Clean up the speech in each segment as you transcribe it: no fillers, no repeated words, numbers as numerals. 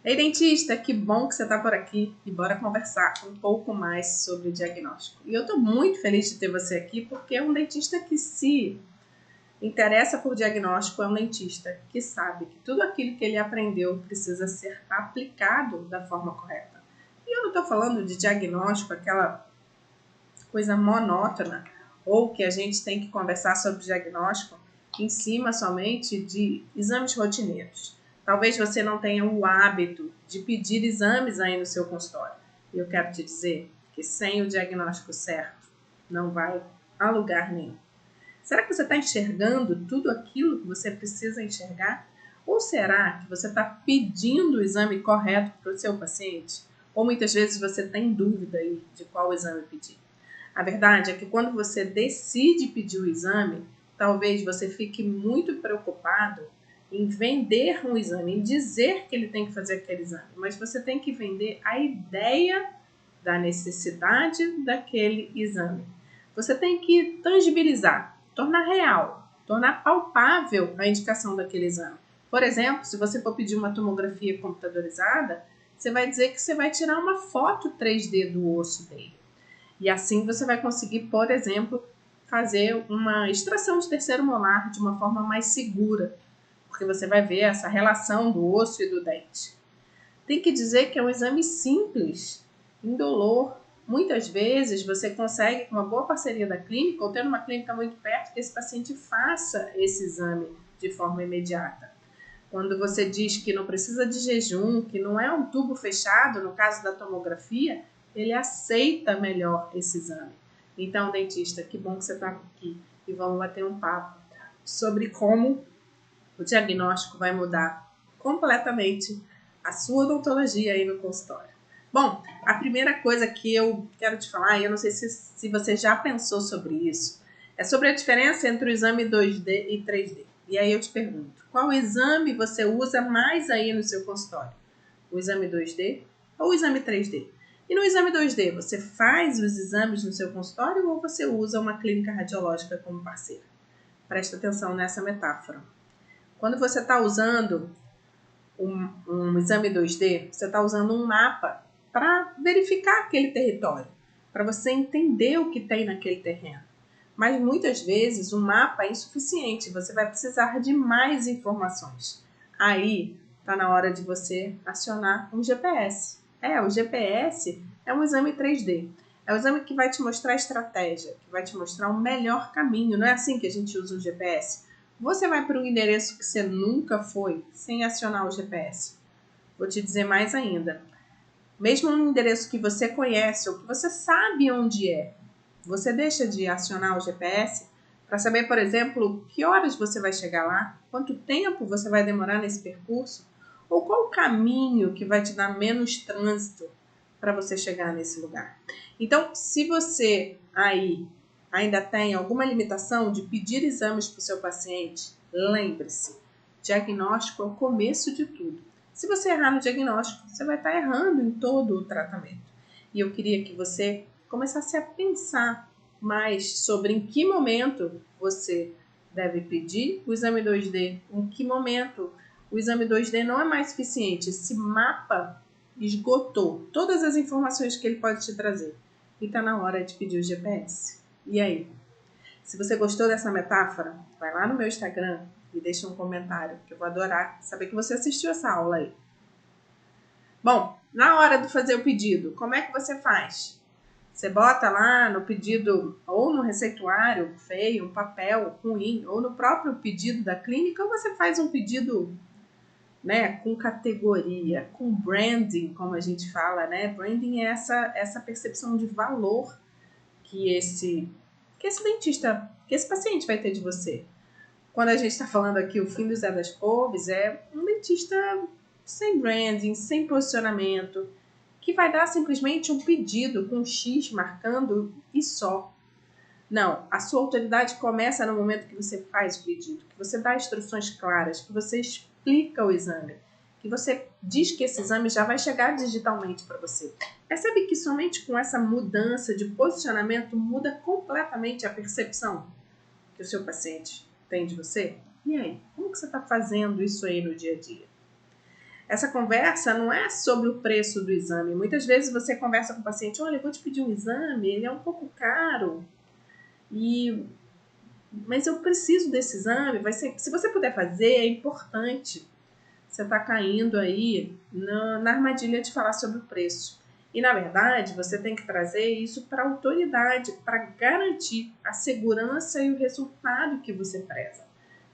Ei, dentista, que bom que você está por aqui e bora conversar um pouco mais sobre diagnóstico. E eu estou muito feliz de ter você aqui porque é um dentista que se interessa por diagnóstico, é um dentista que sabe que tudo aquilo que ele aprendeu precisa ser aplicado da forma correta. E eu não estou falando de diagnóstico, aquela coisa monótona, ou que a gente tem que conversar sobre diagnóstico em cima somente de exames rotineiros. Talvez você não tenha o hábito de pedir exames aí no seu consultório. E eu quero te dizer que sem o diagnóstico certo, não vai a lugar nenhum. Será que você está enxergando tudo aquilo que você precisa enxergar? Ou será que você está pedindo o exame correto para o seu paciente? Ou muitas vezes você tem dúvida aí de qual exame pedir? A verdade é que quando você decide pedir o exame, talvez você fique muito preocupado em vender um exame, em dizer que ele tem que fazer aquele exame, mas você tem que vender a ideia da necessidade daquele exame. Você tem que tangibilizar, tornar real, tornar palpável a indicação daquele exame. Por exemplo, se você for pedir uma tomografia computadorizada, você vai dizer que você vai tirar uma foto 3D do osso dele. E assim você vai conseguir, por exemplo, fazer uma extração de terceiro molar de uma forma mais segura, porque você vai ver essa relação do osso e do dente. Tem que dizer que é um exame simples, indolor. Muitas vezes você consegue, com uma boa parceria da clínica, ou tendo uma clínica muito perto, que esse paciente faça esse exame de forma imediata. Quando você diz que não precisa de jejum, que não é um tubo fechado, no caso da tomografia, ele aceita melhor esse exame. Então, dentista, que bom que você está aqui e vamos bater um papo sobre como o diagnóstico vai mudar completamente a sua odontologia aí no consultório. Bom, a primeira coisa que eu quero te falar, e eu não sei se você já pensou sobre isso, é sobre a diferença entre o exame 2D e 3D. E aí eu te pergunto, qual exame você usa mais aí no seu consultório? O exame 2D ou o exame 3D? E no exame 2D, você faz os exames no seu consultório ou você usa uma clínica radiológica como parceira? Presta atenção nessa metáfora. Quando você está usando um exame 2D, você está usando um mapa para verificar aquele território, para você entender o que tem naquele terreno. Mas muitas vezes o mapa é insuficiente, você vai precisar de mais informações. Aí está na hora de você acionar um GPS. O GPS é um exame 3D. É o exame que vai te mostrar a estratégia, que vai te mostrar o melhor caminho. Não é assim que a gente usa o GPS? Você vai para um endereço que você nunca foi sem acionar o GPS. Vou te dizer mais ainda. Mesmo um endereço que você conhece ou que você sabe onde é, você deixa de acionar o GPS para saber, por exemplo, que horas você vai chegar lá, quanto tempo você vai demorar nesse percurso, ou qual o caminho que vai te dar menos trânsito para você chegar nesse lugar. Então, se você aí ainda tem alguma limitação de pedir exames para o seu paciente, lembre-se, diagnóstico é o começo de tudo. Se você errar no diagnóstico, você vai estar errando em todo o tratamento. E eu queria que você começasse a pensar mais sobre em que momento você deve pedir o exame 2D, em que momento o exame 2D não é mais suficiente. Esse mapa esgotou todas as informações que ele pode te trazer. E está na hora de pedir o GPS. E aí? Se você gostou dessa metáfora, vai lá no meu Instagram e deixa um comentário, que eu vou adorar saber que você assistiu essa aula aí. Bom, na hora de fazer o pedido, como é que você faz? Você bota lá no pedido, ou no receituário feio, um papel ruim, ou no próprio pedido da clínica, ou você faz um pedido, né, com categoria, com branding, como a gente fala, né? Branding é essa percepção de valor que esse dentista, que esse paciente vai ter de você. Quando a gente está falando aqui o fim do Zé das Couves, é um dentista sem branding, sem posicionamento, que vai dar simplesmente um pedido com um X marcando e só. Não, a sua autoridade começa no momento que você faz o pedido, que você dá instruções claras, que você explica o exame, que você diz que esse exame já vai chegar digitalmente para você. Percebe que somente com essa mudança de posicionamento muda completamente a percepção que o seu paciente tem de você? E aí, como que você está fazendo isso aí no dia a dia? Essa conversa não é sobre o preço do exame. Muitas vezes você conversa com o paciente, olha, eu vou te pedir um exame, ele é um pouco caro, mas eu preciso desse exame, se você puder fazer, é importante. Você está caindo aí na armadilha de falar sobre o preço. E, na verdade, você tem que trazer isso para a autoridade, para garantir a segurança e o resultado que você preza,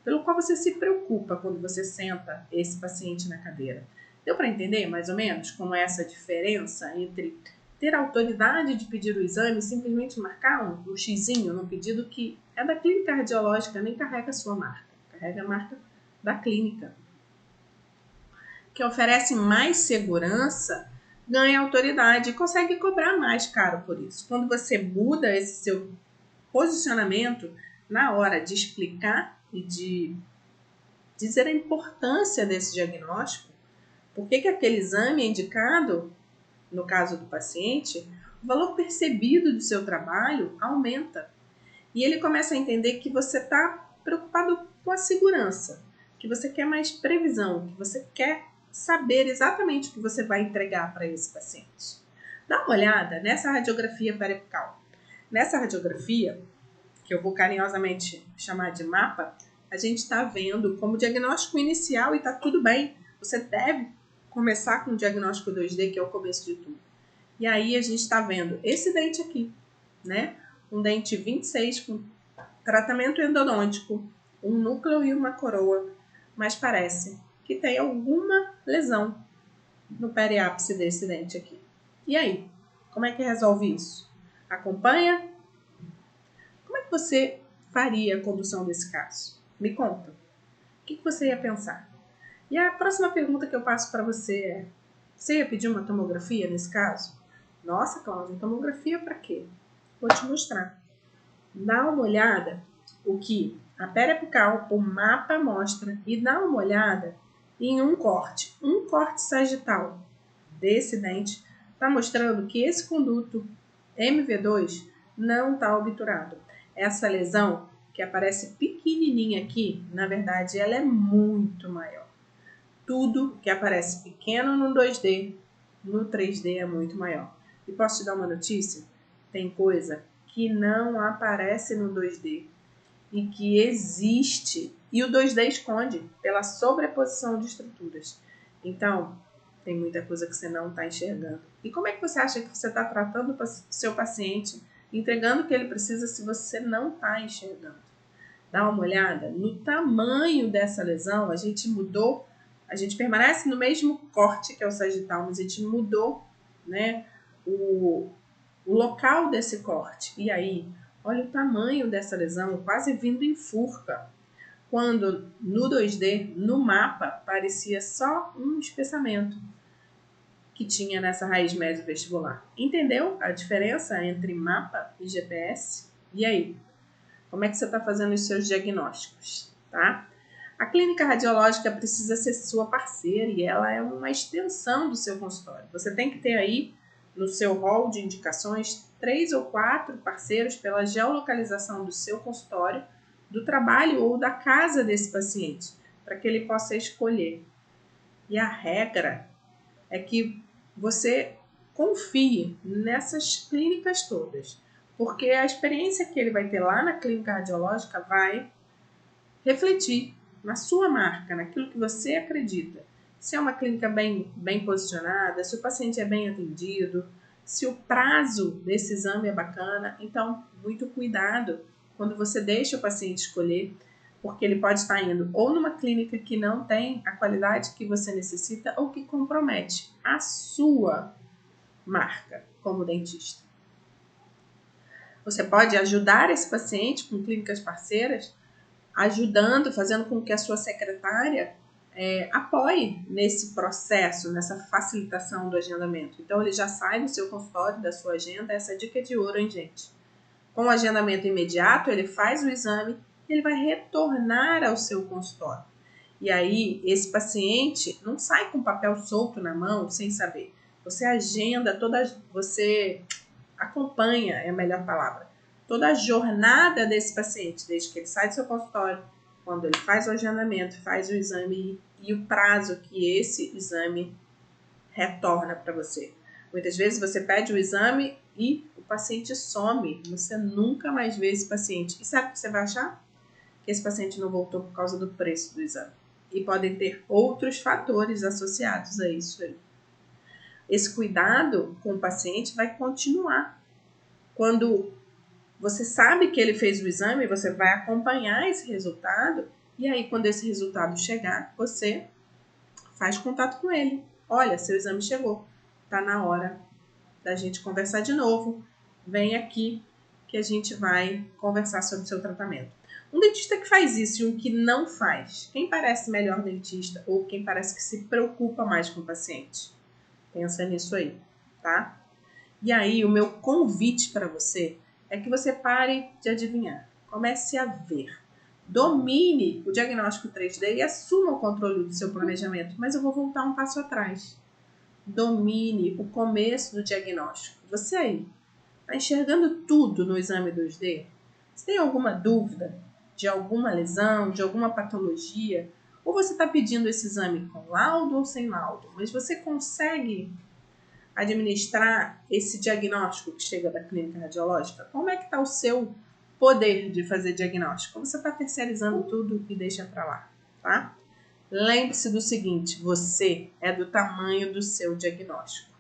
pelo qual você se preocupa quando você senta esse paciente na cadeira. Deu para entender, mais ou menos, como é essa diferença entre ter a autoridade de pedir o exame e simplesmente marcar um xizinho no pedido que é da clínica radiológica, nem carrega a sua marca, carrega a marca da clínica, que oferece mais segurança, ganha autoridade e consegue cobrar mais caro por isso. Quando você muda esse seu posicionamento na hora de explicar e de dizer a importância desse diagnóstico, por que aquele exame é indicado, no caso do paciente, o valor percebido do seu trabalho aumenta. E ele começa a entender que você está preocupado com a segurança, que você quer mais previsão, que você quer saber exatamente o que você vai entregar para esse paciente. Dá uma olhada nessa radiografia periapical. Nessa radiografia, que eu vou carinhosamente chamar de mapa, a gente está vendo como diagnóstico inicial e está tudo bem. Você deve começar com o diagnóstico 2D, que é o começo de tudo. E aí a gente está vendo esse dente aqui, né? Um dente 26 com tratamento endodôntico, um núcleo e uma coroa, mas parece que tem alguma lesão no periápice desse dente aqui. E aí, como é que resolve isso? Acompanha? Como é que você faria a condução desse caso? Me conta. O que você ia pensar? E a próxima pergunta que eu passo para você é: você ia pedir uma tomografia nesse caso? Nossa, Cláudia, tomografia para quê? Vou te mostrar. Dá uma olhada o que a periapical, o mapa mostra, e dá uma olhada em um corte sagital desse dente, está mostrando que esse conduto MV2 não está obturado. Essa lesão que aparece pequenininha aqui, na verdade, ela é muito maior. Tudo que aparece pequeno no 2D, no 3D é muito maior. E posso te dar uma notícia? Tem coisa que não aparece no 2D e que existe, e o 2D esconde pela sobreposição de estruturas. Então, tem muita coisa que você não está enxergando. E como é que você acha que você está tratando o seu paciente, entregando o que ele precisa, se você não está enxergando? Dá uma olhada no tamanho dessa lesão. A gente mudou, a gente permanece no mesmo corte que é o sagital, mas a gente mudou, né, o local desse corte. E aí, olha o tamanho dessa lesão, quase vindo em furca. Quando no 2D, no mapa, parecia só um espessamento que tinha nessa raiz mesovestibular. Entendeu a diferença entre mapa e GPS? E aí, como é que você está fazendo os seus diagnósticos, tá? A clínica radiológica precisa ser sua parceira e ela é uma extensão do seu consultório. Você tem que ter aí no seu rol de indicações 3 ou 4 parceiros pela geolocalização do seu consultório, do trabalho ou da casa desse paciente, para que ele possa escolher. E a regra é que você confie nessas clínicas todas, porque a experiência que ele vai ter lá na clínica radiológica vai refletir na sua marca, naquilo que você acredita. Se é uma clínica bem posicionada, se o paciente é bem atendido, se o prazo desse exame é bacana. Então, muito cuidado quando você deixa o paciente escolher, porque ele pode estar indo ou numa clínica que não tem a qualidade que você necessita ou que compromete a sua marca como dentista. Você pode ajudar esse paciente com clínicas parceiras, ajudando, fazendo com que a sua secretária apoie nesse processo, nessa facilitação do agendamento. Então, ele já sai do seu consultório, da sua agenda. Essa dica é de ouro, hein, gente? Com o agendamento imediato, ele faz o exame e ele vai retornar ao seu consultório. E aí, esse paciente não sai com papel solto na mão, sem saber. Você agenda você acompanha, é a melhor palavra, toda a jornada desse paciente, desde que ele sai do seu consultório, quando ele faz o agendamento, faz o exame e o prazo que esse exame retorna para você. Muitas vezes você pede o exame e o paciente some, você nunca mais vê esse paciente. E sabe o que você vai achar? Que esse paciente não voltou por causa do preço do exame. E podem ter outros fatores associados a isso aí. Esse cuidado com o paciente vai continuar. Quando você sabe que ele fez o exame, você vai acompanhar esse resultado, e aí quando esse resultado chegar, você faz contato com ele. Olha, seu exame chegou, tá na hora da gente conversar de novo. Vem aqui que a gente vai conversar sobre o seu tratamento. Um dentista que faz isso e um que não faz, quem parece melhor dentista ou quem parece que se preocupa mais com o paciente? Pensa nisso aí, tá? E aí, o meu convite para você é que você pare de adivinhar. Comece a ver. Domine o diagnóstico 3D e assuma o controle do seu planejamento. Mas eu vou voltar um passo atrás. Domine o começo do diagnóstico. Você aí, está enxergando tudo no exame 2D? Você tem alguma dúvida de alguma lesão, de alguma patologia? Ou você está pedindo esse exame com laudo ou sem laudo? Mas você consegue administrar esse diagnóstico que chega da clínica radiológica? Como é que está o seu poder de fazer diagnóstico? Ou você está terceirizando tudo e deixa para lá, tá? Lembre-se do seguinte, você é do tamanho do seu diagnóstico.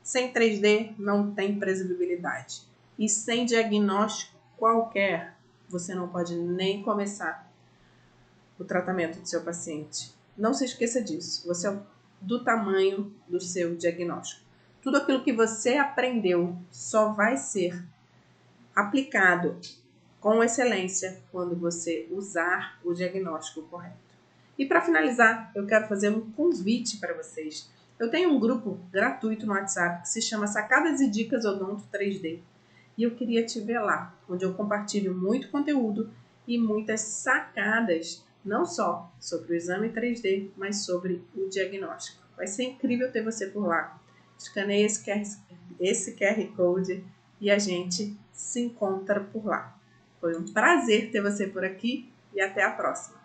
Sem 3D não tem previsibilidade. E sem diagnóstico qualquer, você não pode nem começar o tratamento do seu paciente. Não se esqueça disso. Você é do tamanho do seu diagnóstico. Tudo aquilo que você aprendeu só vai ser aplicado com excelência quando você usar o diagnóstico correto. E para finalizar, eu quero fazer um convite para vocês. Eu tenho um grupo gratuito no WhatsApp que se chama Sacadas e Dicas Odonto 3D. E eu queria te ver lá, onde eu compartilho muito conteúdo e muitas sacadas, não só sobre o exame 3D, mas sobre o diagnóstico. Vai ser incrível ter você por lá. Escaneie esse QR Code e a gente se encontra por lá. Foi um prazer ter você por aqui e até a próxima.